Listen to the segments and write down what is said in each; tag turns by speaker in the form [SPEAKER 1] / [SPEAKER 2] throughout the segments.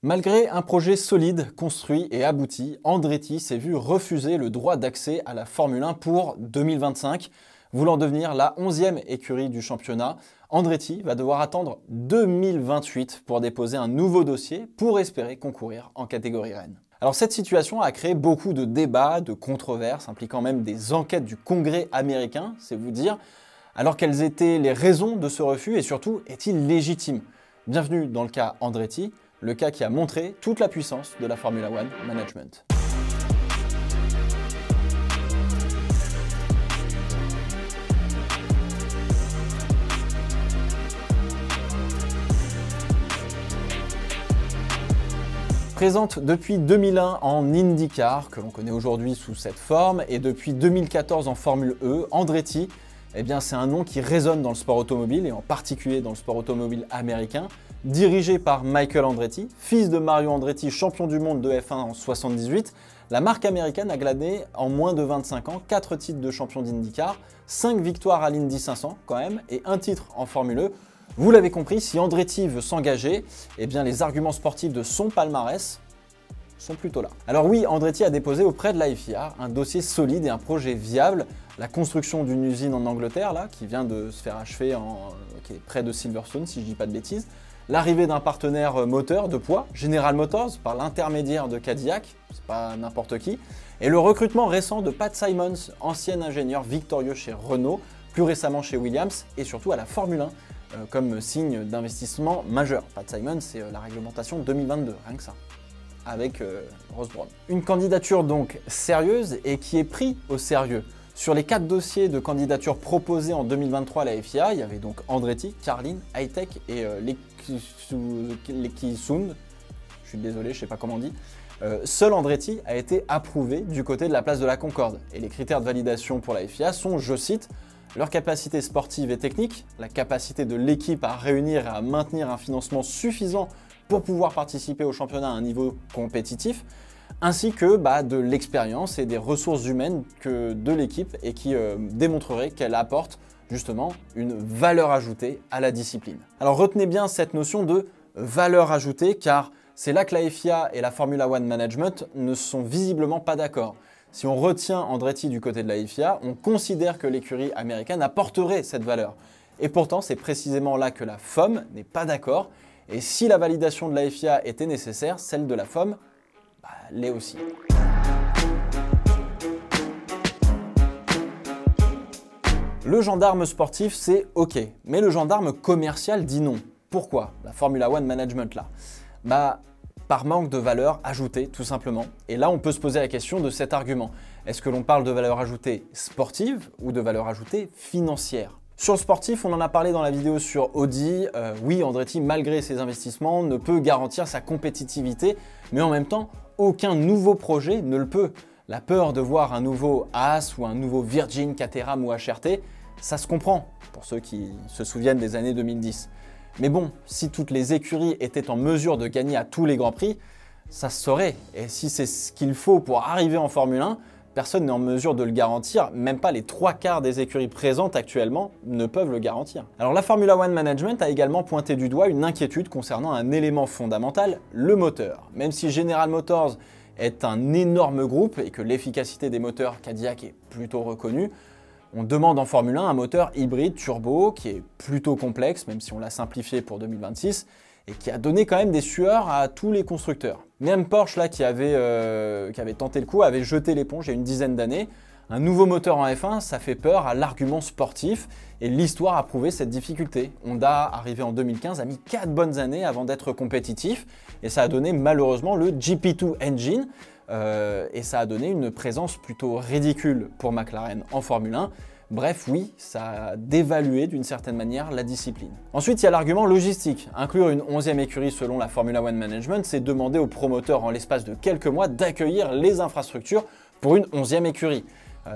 [SPEAKER 1] Malgré un projet solide, construit et abouti, Andretti s'est vu refuser le droit d'accès à la Formule 1 pour 2025. Voulant devenir la 11e écurie du championnat, Andretti va devoir attendre 2028 pour déposer un nouveau dossier pour espérer concourir en catégorie reine. Alors cette situation a créé beaucoup de débats, de controverses, impliquant même des enquêtes du Congrès américain, c'est vous dire. Alors quelles étaient les raisons de ce refus et surtout, est-il légitime? Bienvenue dans le cas Andretti, le cas qui a montré toute la puissance de la Formula One Management. Présente depuis 2001 en IndyCar, que l'on connaît aujourd'hui sous cette forme, et depuis 2014 en Formule E, Andretti, c'est un nom qui résonne dans le sport automobile, et en particulier dans le sport automobile américain. Dirigé par Michael Andretti, fils de Mario Andretti, champion du monde de F1 en 1978, la marque américaine a glané en moins de 25 ans 4 titres de champion d'IndyCar, 5 victoires à l'Indy 500 quand même, et un titre en Formule E. Vous l'avez compris, si Andretti veut s'engager, les arguments sportifs de son palmarès sont plutôt là. Alors oui, Andretti a déposé auprès de la FIA un dossier solide et un projet viable. La construction d'une usine en Angleterre, là, qui vient de se faire achever, qui est près de Silverstone, si je ne dis pas de bêtises. L'arrivée d'un partenaire moteur de poids, General Motors, par l'intermédiaire de Cadillac, c'est pas n'importe qui. Et le recrutement récent de Pat Symonds, ancien ingénieur victorieux chez Renault, plus récemment chez Williams et surtout à la Formule 1. Comme signe d'investissement majeur. Pat Symonds, c'est la réglementation 2022, rien que ça, avec Ross Brawn. Une candidature donc sérieuse et qui est prise au sérieux. Sur les 4 dossiers de candidature proposés en 2023 à la FIA, il y avait donc Andretti, Carlin, Hitech et Lekisund. Je suis désolé, je ne sais pas comment on dit. Seul Andretti a été approuvé du côté de la place de la Concorde. Et les critères de validation pour la FIA sont, je cite, leur capacité sportive et technique, la capacité de l'équipe à réunir et à maintenir un financement suffisant pour pouvoir participer au championnat à un niveau compétitif, ainsi que de l'expérience et des ressources humaines de l'équipe et qui démontrerait qu'elle apporte justement une valeur ajoutée à la discipline. Alors retenez bien cette notion de valeur ajoutée car c'est là que la FIA et la Formula One Management ne sont visiblement pas d'accord. Si on retient Andretti du côté de la FIA, on considère que l'écurie américaine apporterait cette valeur. Et pourtant, c'est précisément là que la FOM n'est pas d'accord. Et si la validation de la FIA était nécessaire, celle de la FOM l'est aussi. Le gendarme sportif, c'est OK. Mais le gendarme commercial dit non. Pourquoi? La Formula One Management là. Par manque de valeur ajoutée, tout simplement. Et là, on peut se poser la question de cet argument. Est-ce que l'on parle de valeur ajoutée sportive ou de valeur ajoutée financière? Sur le sportif, on en a parlé dans la vidéo sur Audi. Oui, Andretti, malgré ses investissements, ne peut garantir sa compétitivité, mais en même temps, aucun nouveau projet ne le peut. La peur de voir un nouveau Haas ou un nouveau Virgin, Caterham ou HRT, ça se comprend, pour ceux qui se souviennent des années 2010. Mais bon, si toutes les écuries étaient en mesure de gagner à tous les grands prix, ça se saurait. Et si c'est ce qu'il faut pour arriver en Formule 1, personne n'est en mesure de le garantir. Même pas les 3/4 des écuries présentes actuellement ne peuvent le garantir. Alors la Formula One Management a également pointé du doigt une inquiétude concernant un élément fondamental, le moteur. Même si General Motors est un énorme groupe et que l'efficacité des moteurs Cadillac est plutôt reconnue, on demande en Formule 1 un moteur hybride turbo qui est plutôt complexe, même si on l'a simplifié pour 2026, et qui a donné quand même des sueurs à tous les constructeurs. Même Porsche, là, qui avait tenté le coup, avait jeté l'éponge il y a une dizaine d'années. Un nouveau moteur en F1, ça fait peur à l'argument sportif, et l'histoire a prouvé cette difficulté. Honda, arrivé en 2015, a mis 4 bonnes années avant d'être compétitif, et ça a donné malheureusement le GP2 Engine, et ça a donné une présence plutôt ridicule pour McLaren en Formule 1. Bref, oui, ça a dévalué d'une certaine manière la discipline. Ensuite, il y a l'argument logistique. Inclure une 11e écurie selon la Formula One Management, c'est demander aux promoteurs en l'espace de quelques mois d'accueillir les infrastructures pour une 11e écurie.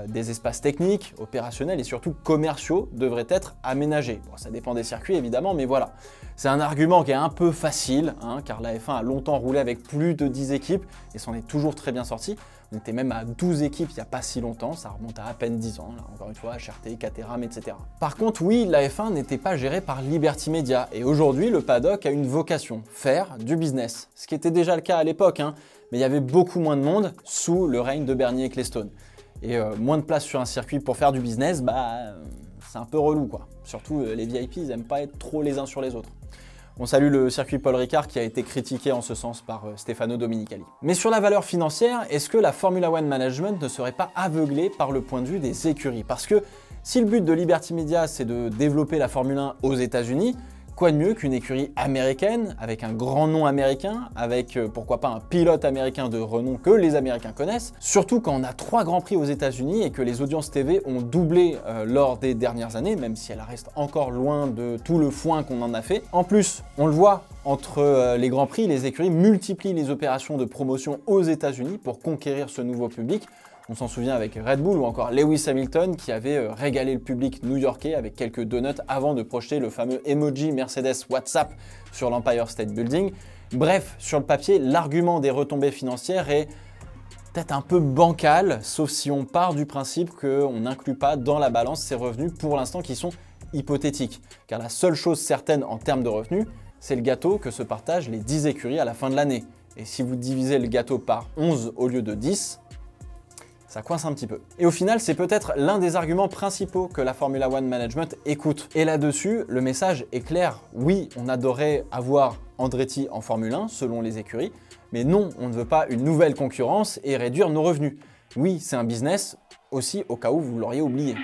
[SPEAKER 1] Des espaces techniques, opérationnels et surtout commerciaux devraient être aménagés. Bon, ça dépend des circuits évidemment, mais voilà. C'est un argument qui est un peu facile, hein, car la F1 a longtemps roulé avec plus de 10 équipes et s'en est toujours très bien sorti. On était même à 12 équipes il n'y a pas si longtemps, ça remonte à peine 10 ans, là, encore une fois, HRT, Caterham, etc. Par contre, oui, la F1 n'était pas gérée par Liberty Media, et aujourd'hui, le paddock a une vocation, faire du business. Ce qui était déjà le cas à l'époque, hein, mais il y avait beaucoup moins de monde sous le règne de Bernie Ecclestone. Et moins de place sur un circuit pour faire du business, c'est un peu relou quoi. Surtout les VIP, ils n'aiment pas être trop les uns sur les autres. On salue le circuit Paul Ricard qui a été critiqué en ce sens par Stefano Domenicali. Mais sur la valeur financière, est-ce que la Formula One Management ne serait pas aveuglée par le point de vue des écuries? Parce que si le but de Liberty Media c'est de développer la Formule 1 aux États-Unis, quoi de mieux qu'une écurie américaine, avec un grand nom américain, avec pourquoi pas un pilote américain de renom que les Américains connaissent, surtout quand on a 3 grands prix aux États-Unis et que les audiences TV ont doublé lors des dernières années, même si elle reste encore loin de tout le foin qu'on en a fait. En plus, on le voit, entre les grands prix, les écuries multiplient les opérations de promotion aux États-Unis pour conquérir ce nouveau public. On s'en souvient avec Red Bull ou encore Lewis Hamilton qui avait régalé le public new-yorkais avec quelques donuts avant de projeter le fameux emoji Mercedes WhatsApp sur l'Empire State Building. Bref, sur le papier, l'argument des retombées financières est peut-être un peu bancal, sauf si on part du principe qu'on n'inclut pas dans la balance ces revenus pour l'instant qui sont hypothétiques. Car la seule chose certaine en termes de revenus, c'est le gâteau que se partagent les 10 écuries à la fin de l'année. Et si vous divisez le gâteau par 11 au lieu de 10, ça coince un petit peu. Et au final, c'est peut-être l'un des arguments principaux que la Formula One Management écoute. Et là-dessus, le message est clair. Oui, on adorait avoir Andretti en Formule 1, selon les écuries, mais non, on ne veut pas une nouvelle concurrence et réduire nos revenus. Oui, c'est un business, aussi au cas où vous l'auriez oublié.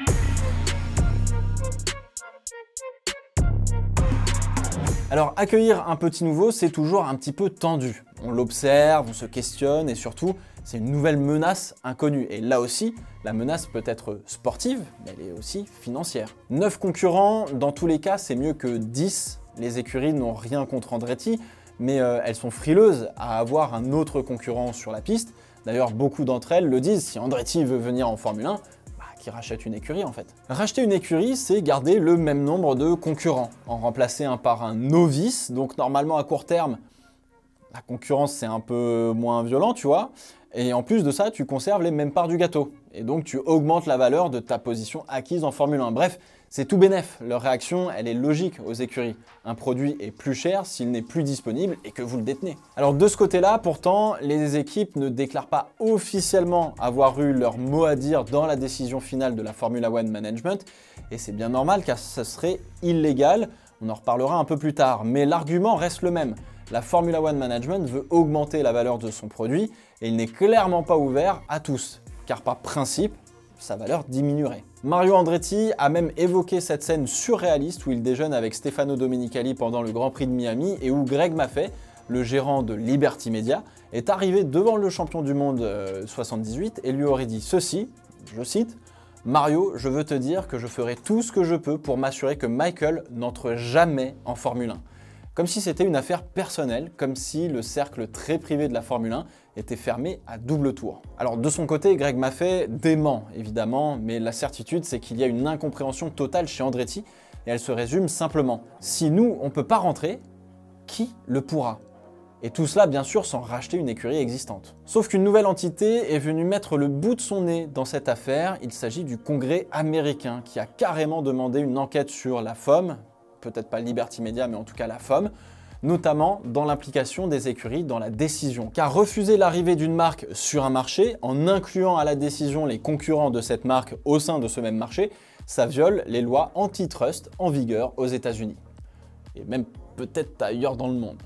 [SPEAKER 1] Alors, accueillir un petit nouveau, c'est toujours un petit peu tendu. On l'observe, on se questionne et surtout, c'est une nouvelle menace inconnue. Et là aussi, la menace peut être sportive, mais elle est aussi financière. 9 concurrents, dans tous les cas, c'est mieux que 10. Les écuries n'ont rien contre Andretti, mais elles sont frileuses à avoir un autre concurrent sur la piste. D'ailleurs, beaucoup d'entre elles le disent, si Andretti veut venir en Formule 1, qui rachète une écurie en fait. Racheter une écurie, c'est garder le même nombre de concurrents, en remplacer un par un novice, donc normalement à court terme, la concurrence c'est un peu moins violent, tu vois, et en plus de ça, tu conserves les mêmes parts du gâteau, et donc tu augmentes la valeur de ta position acquise en Formule 1. Bref, c'est tout bénef, leur réaction, elle est logique aux écuries. Un produit est plus cher s'il n'est plus disponible et que vous le détenez. Alors de ce côté-là, pourtant, les équipes ne déclarent pas officiellement avoir eu leur mot à dire dans la décision finale de la Formula One Management, et c'est bien normal car ce serait illégal, on en reparlera un peu plus tard, mais l'argument reste le même. La Formula One Management veut augmenter la valeur de son produit et il n'est clairement pas ouvert à tous, car par principe, sa valeur diminuerait. Mario Andretti a même évoqué cette scène surréaliste où il déjeune avec Stefano Domenicali pendant le Grand Prix de Miami et où Greg Maffei, le gérant de Liberty Media, est arrivé devant le champion du monde 78 et lui aurait dit ceci, je cite, « Mario, je veux te dire que je ferai tout ce que je peux pour m'assurer que Michael n'entre jamais en Formule 1. » Comme si c'était une affaire personnelle, comme si le cercle très privé de la Formule 1 était fermé à double tour. Alors de son côté, Greg Maffei dément évidemment, mais la certitude c'est qu'il y a une incompréhension totale chez Andretti et elle se résume simplement. Si nous, on ne peut pas rentrer, qui le pourra? Et tout cela bien sûr sans racheter une écurie existante. Sauf qu'une nouvelle entité est venue mettre le bout de son nez dans cette affaire, il s'agit du Congrès américain qui a carrément demandé une enquête sur la FOM, peut-être pas Liberty Media, mais en tout cas la FOM, notamment dans l'implication des écuries dans la décision. Car refuser l'arrivée d'une marque sur un marché, en incluant à la décision les concurrents de cette marque au sein de ce même marché, ça viole les lois antitrust en vigueur aux États-Unis. Et même peut-être ailleurs dans le monde.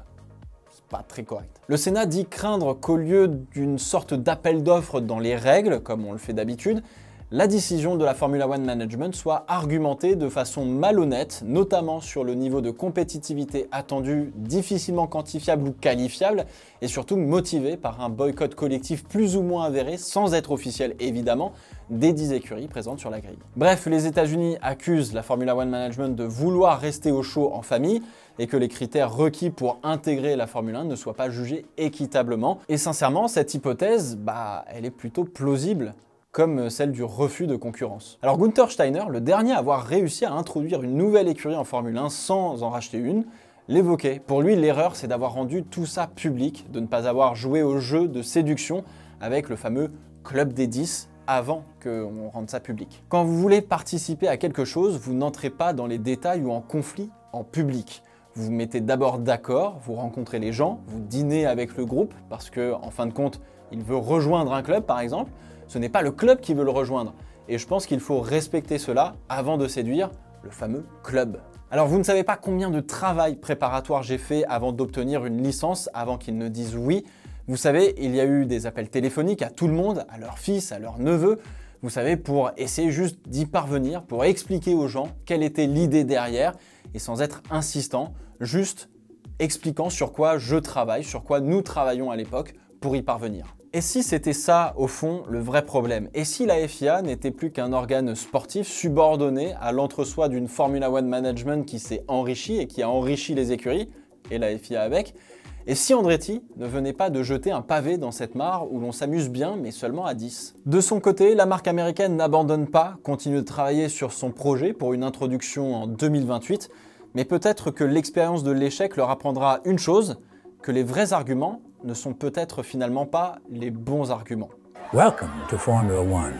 [SPEAKER 1] C'est pas très correct. Le Sénat dit craindre qu'au lieu d'une sorte d'appel d'offres dans les règles, comme on le fait d'habitude, la décision de la Formula One Management soit argumentée de façon malhonnête, notamment sur le niveau de compétitivité attendu, difficilement quantifiable ou qualifiable, et surtout motivée par un boycott collectif plus ou moins avéré, sans être officiel évidemment, des 10 écuries présentes sur la grille. Bref, les États-Unis accusent la Formula One Management de vouloir rester au chaud en famille, et que les critères requis pour intégrer la Formule 1 ne soient pas jugés équitablement. Et sincèrement, cette hypothèse, elle est plutôt plausible. comme celle du refus de concurrence. Alors Gunther Steiner, le dernier à avoir réussi à introduire une nouvelle écurie en Formule 1 sans en racheter une, l'évoquait. Pour lui, l'erreur, c'est d'avoir rendu tout ça public, de ne pas avoir joué au jeu de séduction avec le fameux Club des 10 avant qu'on rende ça public. Quand vous voulez participer à quelque chose, vous n'entrez pas dans les détails ou en conflit en public. Vous vous mettez d'abord d'accord, vous rencontrez les gens, vous dînez avec le groupe parce que, en fin de compte, il veut rejoindre un club par exemple. Ce n'est pas le club qui veut le rejoindre. Et je pense qu'il faut respecter cela avant de séduire le fameux club. Alors vous ne savez pas combien de travail préparatoire j'ai fait avant d'obtenir une licence, avant qu'ils ne disent oui. Vous savez, il y a eu des appels téléphoniques à tout le monde, à leurs fils, à leurs neveux, vous savez, pour essayer juste d'y parvenir, pour expliquer aux gens quelle était l'idée derrière, et sans être insistant, juste expliquant sur quoi je travaille, sur quoi nous travaillons à l'époque pour y parvenir. Et si c'était ça, au fond, le vrai problème? Et si la FIA n'était plus qu'un organe sportif subordonné à l'entre-soi d'une Formula One Management qui s'est enrichi et qui a enrichi les écuries, et la FIA avec? Et si Andretti ne venait pas de jeter un pavé dans cette mare où l'on s'amuse bien, mais seulement à 10? De son côté, la marque américaine n'abandonne pas, continue de travailler sur son projet pour une introduction en 2028, mais peut-être que l'expérience de l'échec leur apprendra une chose, que les vrais arguments ne sont peut-être finalement pas les bons arguments.
[SPEAKER 2] Welcome to Formula One.